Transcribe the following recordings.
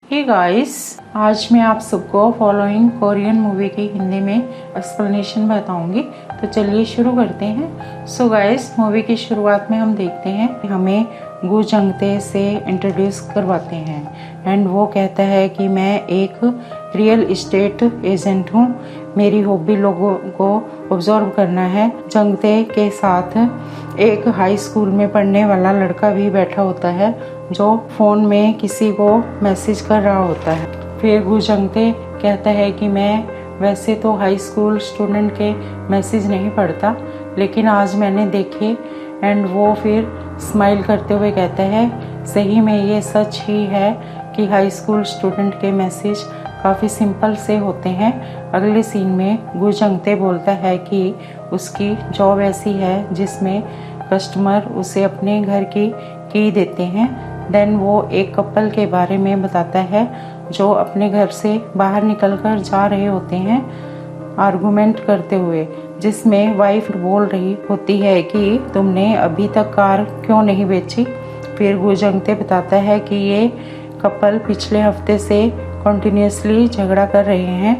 Hey guys, आज मैं आप सबको फॉलोइंग कोरियन मूवी की हिंदी में एक्सप्लेनेशन बताऊंगी। तो चलिए शुरू करते हैं। सो गाइस, मूवी की शुरुआत में हम देखते हैं कि हमें गु जंगते से इंट्रोड्यूस करवाते हैं एंड वो कहता है कि मैं एक रियल इस्टेट एजेंट हूँ। मेरी हॉबी लोगों को ऑब्जर्व करना है। जंगते के साथ एक हाई स्कूल में पढ़ने वाला लड़का भी बैठा होता है जो फोन में किसी को मैसेज कर रहा होता है। फिर गु जंगते कहता है कि मैं वैसे तो हाई स्कूल स्टूडेंट के मैसेज नहीं पढ़ता, लेकिन आज मैंने देखे। एंड वो फिर स्माइल करते हुए कहता है सही में ये सच ही है कि हाई स्कूल स्टूडेंट के मैसेज काफ़ी सिंपल से होते हैं। अगले सीन में गु जंगते बोलता है कि उसकी जॉब ऐसी है जिसमें कस्टमर उसे अपने घर की देते हैं। देन वो एक कपल के बारे में बताता है जो अपने घर से बाहर निकलकर जा रहे होते हैं आर्गुमेंट करते हुए, जिसमें वाइफ बोल रही होती है कि तुमने अभी तक कार क्यों नहीं बेची। फिर गु जंगते बताता है कि ये कपल पिछले हफ्ते से कंटिन्यूसली झगड़ा कर रहे हैं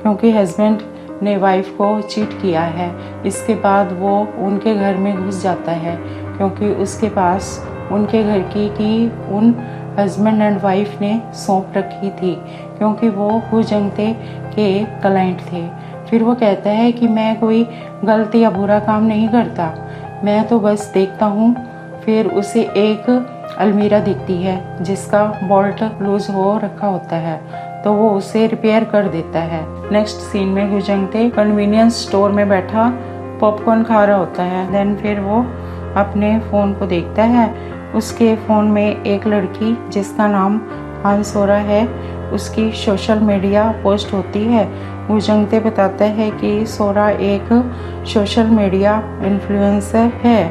क्योंकि हस्बैंड ने वाइफ को चीट किया है। इसके बाद वो उनके घर में घुस जाता है क्योंकि उसके पास उनके घर की उन हस्बैंड एंड वाइफ ने सौंप रखी थी क्योंकि वो गु जंगते के क्लाइंट थे। फिर वो कहता है कि मैं कोई गलत या बुरा काम नहीं करता, मैं तो बस देखता हूँ। फिर उसे एक अलमीरा दिखती है जिसका बोल्ट लूज हो रखा होता है, तो वो उसे रिपेयर कर देता है। नेक्स्ट सीन में गु जंगते कन्वीनियंस स्टोर में बैठा पॉपकॉर्न खा रहा होता है। देन फिर वो अपने फ़ोन को देखता है। उसके फ़ोन में एक लड़की जिसका नाम हान सोरा है, उसकी सोशल मीडिया पोस्ट होती है। गु जंगते बताता है कि सोरा एक सोशल मीडिया इन्फ्लुएंसर है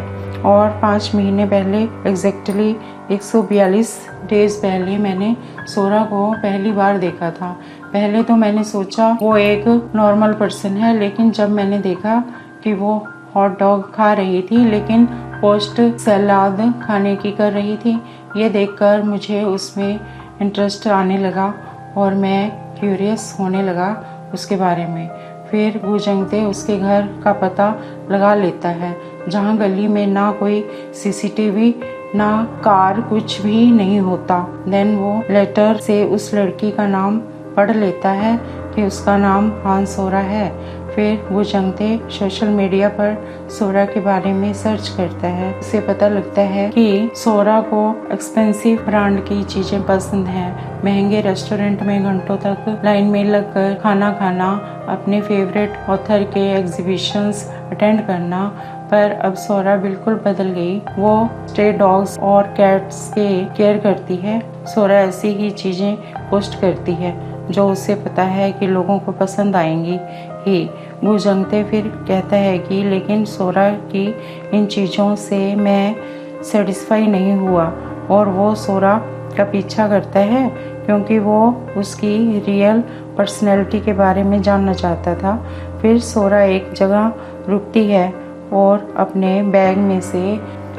और 5 महीने पहले एग्जैक्टली 142 डेज पहले मैंने सोरा को पहली बार देखा था। पहले तो मैंने सोचा वो एक नॉर्मल पर्सन है, लेकिन जब मैंने देखा कि वो हॉट डॉग खा रही थी लेकिन पोस्ट सलाद खाने की कर रही थी, ये देखकर मुझे उसमें इंटरेस्ट आने लगा और मैं क्यूरियस होने लगा उसके बारे में। फिर गु जंगते उसके घर का पता लगा लेता है जहाँ गली में ना कोई सीसीटीवी ना कार कुछ भी नहीं होता। देन वो लेटर से उस लड़की का नाम पढ़ लेता है कि उसका नाम हान सोरा है। फिर गु जंगते सोशल मीडिया पर सोरा के बारे में सर्च करता है। उसे पता लगता है कि सोरा को एक्सपेंसिव ब्रांड की चीजें पसंद हैं, महंगे रेस्टोरेंट में घंटों तक लाइन में लगकर खाना खाना, अपने फेवरेट ऑथर के एग्जीबिशंस अटेंड करना। पर अब सोरा बिल्कुल बदल गई। वो स्ट्रे डॉग्स और कैट्स के केयर करती है। सोरा ऐसी ही चीजें पोस्ट करती है जो उसे पता है कि लोगों को पसंद आएंगी ही। गु जंगते फिर कहता है कि लेकिन सोरा की इन चीज़ों से मैं सेटिस्फाई नहीं हुआ और वो सोरा का पीछा करता है क्योंकि वो उसकी रियल पर्सनैलिटी के बारे में जानना चाहता था। फिर सोरा एक जगह रुकती है और अपने बैग में से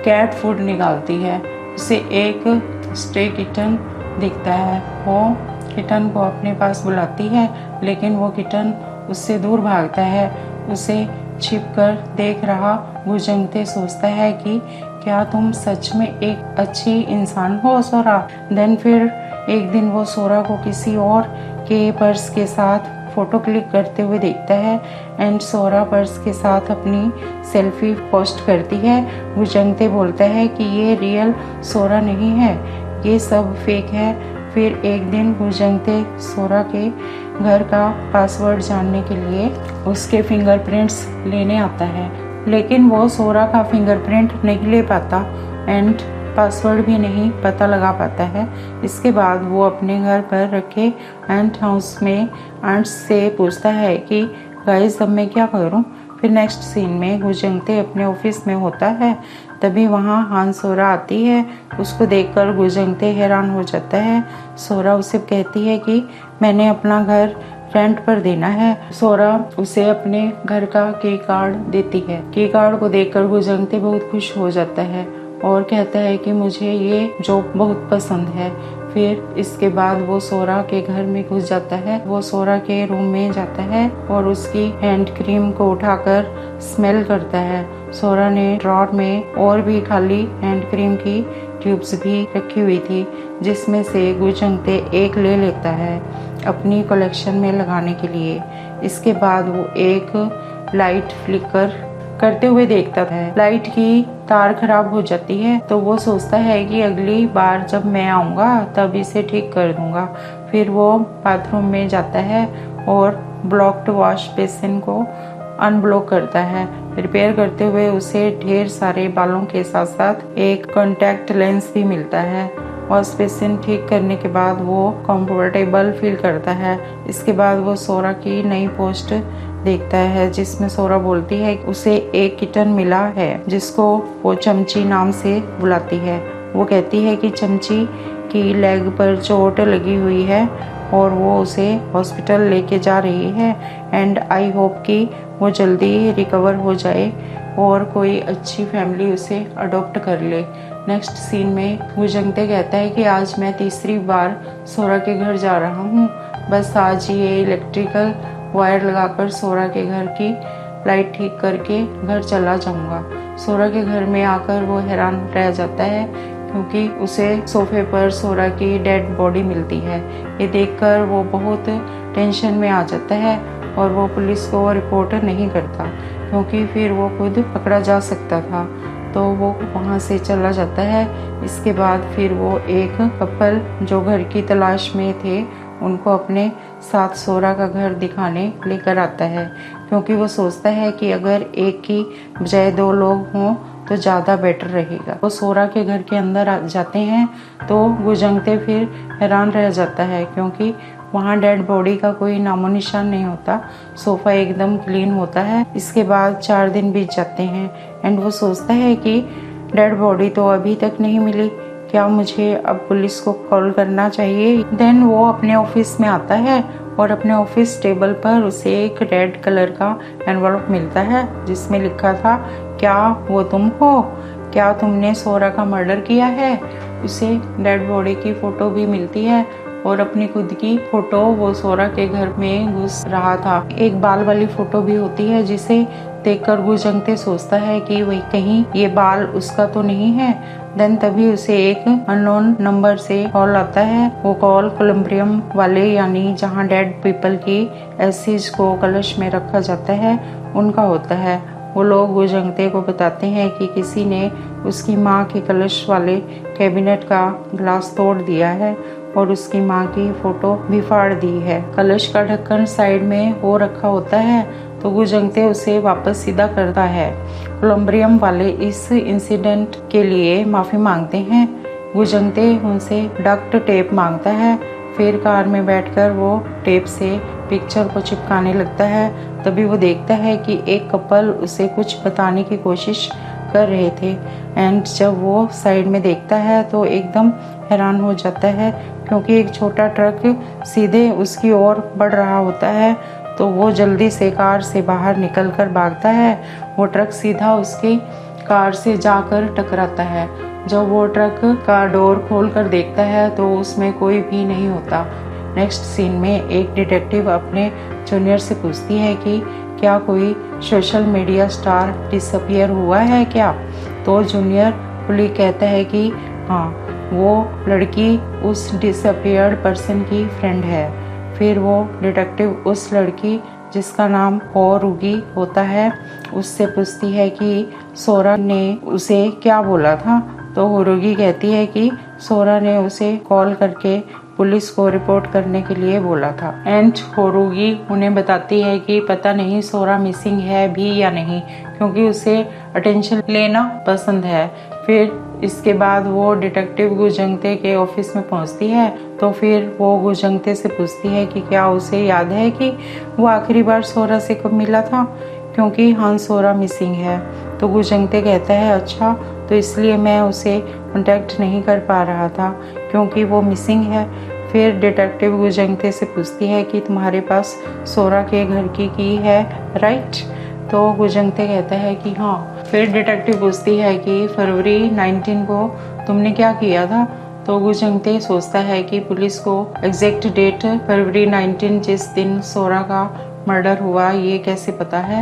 कैट फूड निकालती है। उसे एक स्ट्रे किटन दिखता है। वो किटन को अपने पास बुलाती है लेकिन वो किटन उससे दूर भागता है। उसे छिपकर देख रहा गु जंगते सोचता है कि क्या तुम सच में एक अच्छी इंसान हो सोरा। देन फिर एक दिन वो सोरा को किसी और के पर्स के साथ फोटो क्लिक करते हुए देखता है एंड सोरा पर्स के साथ अपनी सेल्फी पोस्ट करती है। गु जंगते बोलता है कि ये रियल सोरा नहीं है, ये सब फेक है। फिर एक दिन गु जंगते सोरा के घर का पासवर्ड जानने के लिए उसके फिंगरप्रिंट्स लेने आता है, लेकिन वो सोरा का फिंगरप्रिंट नहीं ले पाता एंड पासवर्ड भी नहीं पता लगा पाता है। इसके बाद वो अपने घर पर रखे एंट हाउस में आंट्स से पूछता है कि गाइस अब मैं क्या करूं। फिर नेक्स्ट सीन में गु जंगते अपने ऑफिस में होता है, तभी वहाँ हान सोरा आती है। उसको देखकर गु जंगते हैरान हो जाता है। सोरा उसे कहती है कि मैंने अपना घर रेंट पर देना है। सोरा उसे अपने घर का की कार्ड देती है। की कार्ड को देखकर गु जंगते बहुत खुश हो जाता है और कहता है कि मुझे ये जॉब बहुत पसंद है। फिर इसके बाद वो सोरा के घर में घुस जाता है। वो सोरा के रूम में जाता है और उसकी हैंड क्रीम को उठाकर स्मेल करता है। सोरा ने ड्रॉर में और भी खाली हैंड क्रीम की ट्यूब्स भी रखी हुई थी, जिसमें से गुजंगते एक ले लेता है अपनी कलेक्शन में लगाने के लिए। इसके बाद वो एक लाइट फ्लिकर करते हुए देखता है। लाइट की तार खराब हो जाती है तो वो सोचता है कि अगली बार जब मैं आऊँगा तब इसे ठीक कर दूंगा। फिर वो बाथरूम में जाता है और ब्लॉक्ड वॉश बेसिन को अनब्लॉक करता है। रिपेयर करते हुए उसे ढेर सारे बालों के साथ साथ एक कॉन्टैक्ट लेंस भी मिलता है। वॉश बेसिन ठीक करने के बाद वो कंफर्टेबल फील करता है। इसके बाद वो सोरा की नई पोस्ट देखता है, जिसमें सोरा बोलती है कि उसे एक किटन मिला है जिसको वो चमची नाम से बुलाती है। वो कहती है कि चमची की लेग पर चोट लगी हुई है और वो उसे हॉस्पिटल लेके जा रही है एंड आई होप कि वो जल्दी रिकवर हो जाए और कोई अच्छी फैमिली उसे अडॉप्ट कर ले। नेक्स्ट सीन में गुजंगते कहता है कि आज मैं तीसरी बार सोरा के घर जा रहा हूँ। बस आज ये इलेक्ट्रिकल वायर लगाकर सोरा के घर की लाइट ठीक करके घर चला जाऊंगा। सोरा के घर में आकर वो हैरान रह जाता है क्योंकि उसे सोफे पर सोरा की डेड बॉडी मिलती है। ये देखकर वो बहुत टेंशन में आ जाता है और वो पुलिस को रिपोर्ट नहीं करता क्योंकि फिर वो खुद पकड़ा जा सकता था, तो वो वहाँ से चला जाता है। इसके बाद फिर वो एक कपल जो घर की तलाश में थे उनको अपने साथ सोरा का घर दिखाने लेकर आता है, क्योंकि वो सोचता है कि अगर एक की बजाय 2 लोग हों तो ज़्यादा बेटर रहेगा। वो सोरा के घर के अंदर आ जाते हैं तो गुजंगते फिर हैरान रह जाता है क्योंकि वहाँ डेड बॉडी का कोई नामो निशान नहीं होता। सोफ़ा एकदम क्लीन होता है। इसके बाद 4 दिन बीत जाते हैं एंड वो सोचता है कि डेड बॉडी तो अभी तक नहीं मिली, क्या मुझे अब पुलिस को कॉल करना चाहिए। देन वो अपने ऑफिस में आता है और अपने ऑफिस टेबल पर उसे एक रेड कलर का एनवलप मिलता है जिसमें लिखा था, क्या वो तुम हो, क्या तुमने सोरा का मर्डर किया है। उसे डेड बॉडी की फोटो भी मिलती है और अपनी खुद की फोटो वो सोरा के घर में घुस रहा था। एक बाल वाली फोटो भी होती है जिसे देखकर गुजंगते सोचता है कि वही कहीं ये बाल उसका तो नहीं है। देन तभी उसे एक अननोन नंबर से कॉल आता है। वो कॉल कोलम्बियम वाले यानी जहाँ डेड पीपल की एसिड को कलश में रखा जाता है उनका होता है। वो लोग गुजंगते को बताते हैं कि किसी ने उसकी माँ के कलश वाले कैबिनेट का ग्लास तोड़ दिया है और उसकी माँ की फोटो भी फाड़ दी है। कलश का ढक्कन साइड में हो रखा होता है तो गुजंगते उसे वापस सीधा करता है। कोलम्बियम वाले इस इंसिडेंट के लिए माफ़ी मांगते हैं। गुजंगते उनसे डक्ट टेप मांगता है। फिर कार में बैठकर वो टेप से पिक्चर को चिपकाने लगता है। तभी वो देखता है कि एक कपल उसे कुछ बताने की कोशिश कर रहे थे एंड जब वो साइड में देखता है तो एकदम हैरान हो जाता है क्योंकि एक छोटा ट्रक सीधे उसकी ओर बढ़ रहा होता है। तो वो जल्दी से कार से बाहर निकलकर भागता है। वो ट्रक सीधा उसकी कार से जाकर टकराता है। जब वो ट्रक का डोर खोलकर देखता है तो उसमें कोई भी नहीं होता। नेक्स्ट सीन में एक डिटेक्टिव अपने जूनियर से पूछती है कि क्या कोई सोशल मीडिया स्टार डिसअपियर हुआ है क्या। तो जूनियर पुलिस कहता है कि हाँ, वो लड़की उस डिसअपियर्ड पर्सन की फ्रेंड है। फिर वो डिटेक्टिव उस लड़की जिसका नाम होरुगी होता है उससे पूछती है कि सोरा ने उसे क्या बोला था। तो होरुगी कहती है कि सोरा ने उसे कॉल करके पुलिस को रिपोर्ट करने के लिए बोला था एंड होरुगी उन्हें बताती है कि पता नहीं सोरा मिसिंग है भी या नहीं, क्योंकि उसे अटेंशन लेना पसंद है। फिर इसके बाद वो डिटेक्टिव गुजंगते के ऑफिस में पहुंचती है तो फिर वो गुजंगते से पूछती है कि क्या उसे याद है कि वो आखिरी बार सोरा से कब मिला था, क्योंकि हाँ सोरा मिसिंग है। तो गुजंगते कहता है अच्छा, तो इसलिए मैं उसे कांटेक्ट नहीं कर पा रहा था क्योंकि वो मिसिंग है। फिर डिटेक्टिव गुजंगते से पूछती है कि तुम्हारे पास सोरा के घर की है राइट। तो गुजंगते कहता है कि हाँ। फिर डिटेक्टिव पूछती है कि फरवरी 19 को तुमने क्या किया था। तो गुजंगते सोचता है कि पुलिस को एग्जैक्ट डेट फरवरी 19 जिस दिन सोरा का मर्डर हुआ ये कैसे पता है,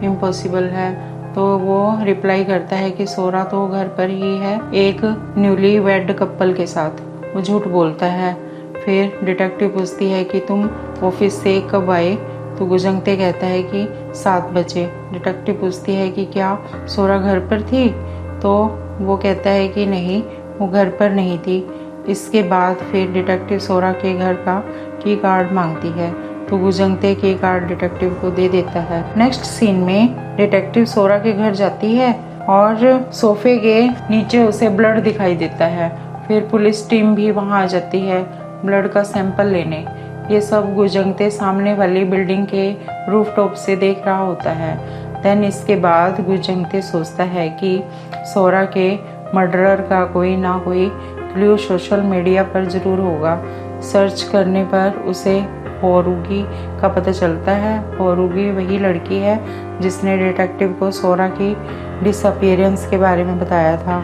इम्पॉसिबल है। तो वो रिप्लाई करता है कि सोरा तो घर पर ही है एक न्यूली वेड कपल के साथ। वो झूठ बोलता है। फिर डिटेक्टिव पूछती है कि तुम ऑफिस से कब आए? तो गुजंगते कहता है कि 7 बजे। डिटेक्टिव पूछती है कि क्या सोरा घर पर थी? तो वो कहता है कि नहीं, वो घर पर नहीं थी। इसके बाद फिर डिटेक्टिव सोरा के घर का की कार्ड मांगती है तो गुजंगते की कार्ड डिटेक्टिव को दे देता है। नेक्स्ट सीन में डिटेक्टिव सोरा के घर जाती है और सोफे के नीचे उसे ब्लड दिखाई देता है। फिर पुलिस टीम भी वहां आ जाती है ब्लड का सैंपल लेने। ये सब गुजंगते सामने वाली बिल्डिंग के रूफटॉप से देख रहा होता है। देन इसके बाद गुजंगते सोचता है कि सोरा के मर्डरर का कोई ना कोई क्लू सोशल मीडिया पर जरूर होगा। सर्च करने पर उसे होरुगी का पता चलता है। होरुगी वही लड़की है जिसने डिटेक्टिव को सोरा की डिसअपीयरेंस के बारे में बताया था।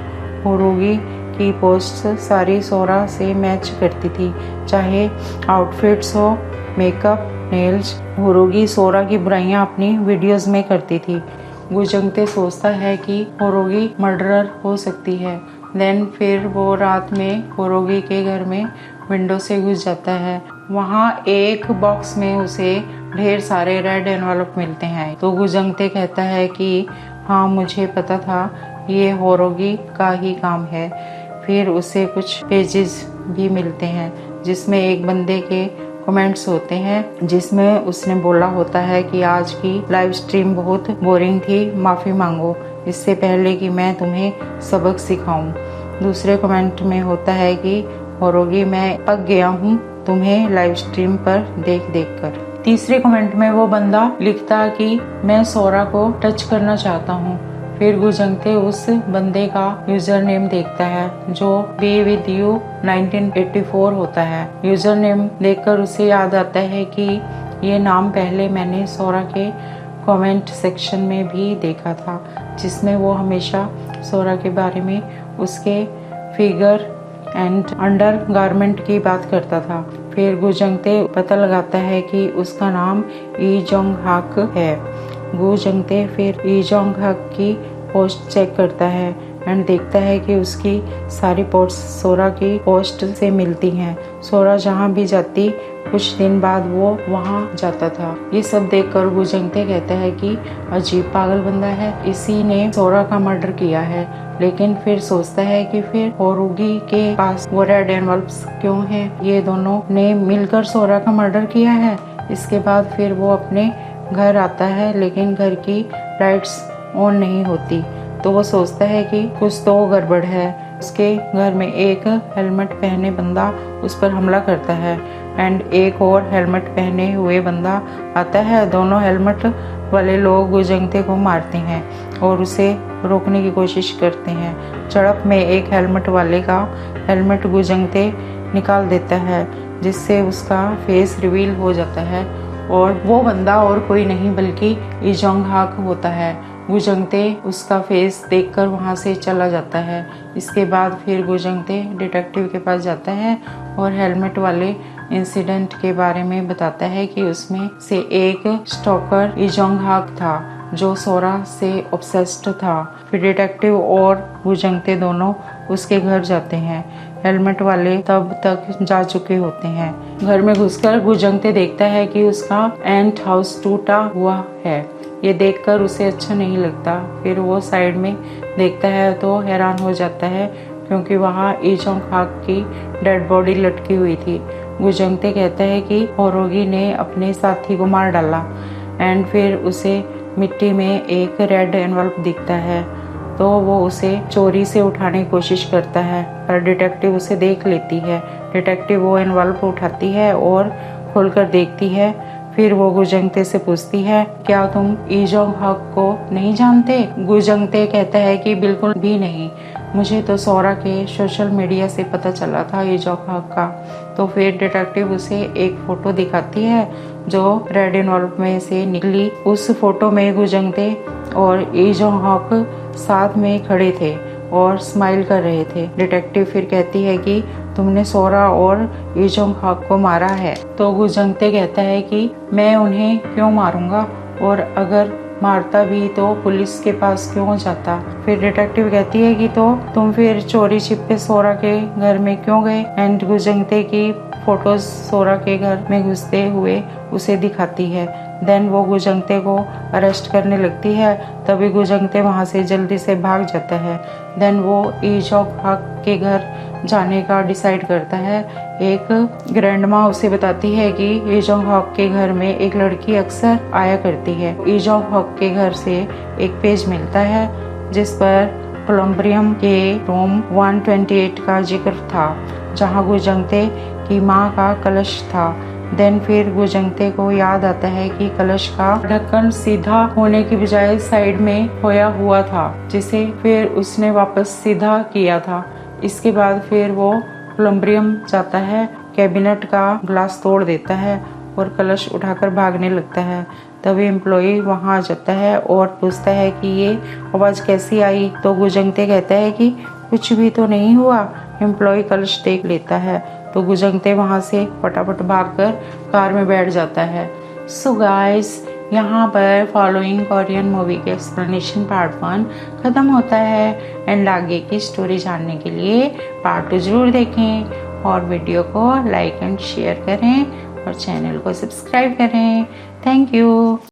होरुगी की पोस्ट सारी सोरा से मैच करती थी, चाहे आउटफिट्स हो, मेकअप, नेल्स। होरुगी सोरा की बुराइयां अपनी वीडियोस में करती थी। गुजंगते सोचता है कि होरुगी मर्डरर हो सकती है। देन फिर वो रात में होरुगी के घर में विंडो से घुस जाता है। वहाँ एक बॉक्स में उसे ढेर सारे रेड एनवलप मिलते हैं। तो गुजंगते कहता है कि हाँ, मुझे पता था ये होरुगी का ही काम है। फिर उसे कुछ पेजेस भी मिलते हैं जिसमें एक बंदे के कमेंट्स होते हैं जिसमें उसने बोला होता है कि आज की लाइव स्ट्रीम बहुत बोरिंग थी, माफी मांगो इससे पहले कि मैं तुम्हें सबक सिखाऊं। दूसरे कमेंट में होता है कि होरुगी मैं पक गया हूँ तुम्हें लाइव स्ट्रीम पर देख देख कर। तीसरे कमेंट में वो बंदा लिखता कि मैं सोरा को टच करना चाहता हूँ। फिर गुजंगते उस बंदे का यूजर नेम देखता है जो बी विद यू 1984 होता है। यूजर नेम देखकर उसे याद आता है कि ये नाम पहले मैंने सोरा के कमेंट सेक्शन में भी देखा था जिसमें वो हमेशा सोरा के बारे में उसके फिगर एंड अंडर गारमेंट की बात करता था। फिर गुजंगते पता लगाता है कि उसका नाम ई जोंग हाक है। गुजंगते फिर ई जोंग हाक की पोस्ट चेक करता है एंड देखता है कि उसकी सारी पोस्ट सोरा की पोस्ट से मिलती हैं। सोरा जहाँ भी जाती कुछ दिन बाद वो वहाँ जाता था। ये सब देखकर गुजंगते कहता है कि अजीब पागल बंदा है, इसी ने सोरा का मर्डर किया है। लेकिन फिर सोचता है कि फिर होरुगी के पास वो रेड एनवलप्स क्यों हैं? ये दोनों ने मिलकर सोरा का मर्डर किया है। इसके बाद फिर वो अपने घर आता है लेकिन घर की लाइट्स ऑन नहीं होती। तो वो सोचता है कि कुछ तो गड़बड़ है। उसके घर में एक हेलमेट पहने बंदा उस पर हमला करता है एंड एक और हेलमेट पहने हुए बंदा आता है। दोनों हेलमेट वाले लोग गुजंगते को मारते हैं और उसे रोकने की कोशिश करते हैं। झड़प में एक हेलमेट वाले का हेलमेट गुजंगते निकाल देता है जिससे उसका फेस रिवील हो जाता है और वो बंदा और कोई नहीं बल्कि ई जोंग हाक होता है। गुजंगते उसका फेस देखकर वहां से चला जाता है। इसके बाद फिर गुजंगते डिटेक्टिव के पास जाता है और हेलमेट वाले इंसिडेंट के बारे में बताता है कि उसमें से एक स्टॉकर ई जोंग हाक था जो सोरा से ऑब्सेस्ड था। फिर डिटेक्टिव और गुजंगते दोनों उसके घर जाते हैं। हेलमेट वाले तब तक जा चुके होते हैं। घर में घुसकर गुजंगते देखता है कि उसका एंट हाउस टूटा हुआ है। ये देखकर उसे अच्छा नहीं लगता। फिर वो साइड में देखता है तो हैरान हो जाता है क्योंकि वहाँ ई जोंग हाक की डेड बॉडी लटकी हुई थी। गुजंगते कहता है कि होरुगी ने अपने साथी को मार डाला एंड फिर उसे मिट्टी में एक रेड एनवलप दिखता है तो वो उसे चोरी से उठाने की कोशिश करता है पर डिटेक्टिव उसे देख लेती है। डिटेक्टिव वो एनवलप उठाती है और खोलकर देखती है। फिर वो गुजंगते से पूछती है क्या तुम ई जोंग हाक को नहीं जानते? गुजंगते कहता है कि बिल्कुल भी नहीं, मुझे तो सोरा के सोशल मीडिया से पता चला था ई जोंग हाक का। तो फिर डिटेक्टिव उसे एक फोटो दिखाती है जो रेड एनवलप में से निकली। उस फोटो में गुजंगते और ई जोंग हाक साथ में खड़े थे और स्माइल कर रहे थे। डिटेक्टिव फिर कहती है कि तुमने सोरा और इजोंग हक को मारा है। तो गुजंगते कहता है कि मैं उन्हें क्यों मारूंगा, और अगर मारता भी तो पुलिस के पास क्यों जाता। फिर डिटेक्टिव कहती है कि तो तुम फिर चोरी छिपे सोरा के घर में क्यों गए। एंड गुजंगते की फोटोज सोरा के घर में घुसते हुए उसे दिखाती है। देन वो गुजंगते को अरेस्ट करने लगती है। तभी गुजंगते वहाँ से जल्दी से भाग जाता है। देन वो इजोंग हक के घर जाने का डिसाइड करता है। एक ग्रैंडमा उसे बताती है कि इजोंग हक के घर में एक लड़की अक्सर आया करती है। इजोंग हक के घर से एक पेज मिलता है जिस पर कोलम्बियम के रूम 128 का जिक्र था, जहाँ गुजंगते की माँ का कलश था। देन फिर गुजंगते को याद आता है कि कलश का ढक्कन सीधा होने की बजाय साइड में खोया हुआ था, जिसे फिर उसने वापस सीधा किया था। इसके बाद फिर वो कोलम्बियम जाता है, कैबिनेट का ग्लास तोड़ देता है और कलश उठाकर भागने लगता है। तभी एम्प्लॉय वहां आ जाता है और पूछता है कि ये आवाज कैसी आई। तो गुजंगते कहता है कि कुछ भी तो नहीं हुआ। एम्प्लॉय कलश देख लेता है तो गुजंगते वहां से फटाफट भागकर कार में बैठ जाता है। सो गाइस, यहाँ पर फॉलोइंग कोरियन मूवी के एक्सप्लेनेशन पार्ट 1 खत्म होता है। एंड आगे की स्टोरी जानने के लिए पार्ट 2 जरूर देखें और वीडियो को लाइक एंड शेयर करें और चैनल को सब्सक्राइब करें। Thank you.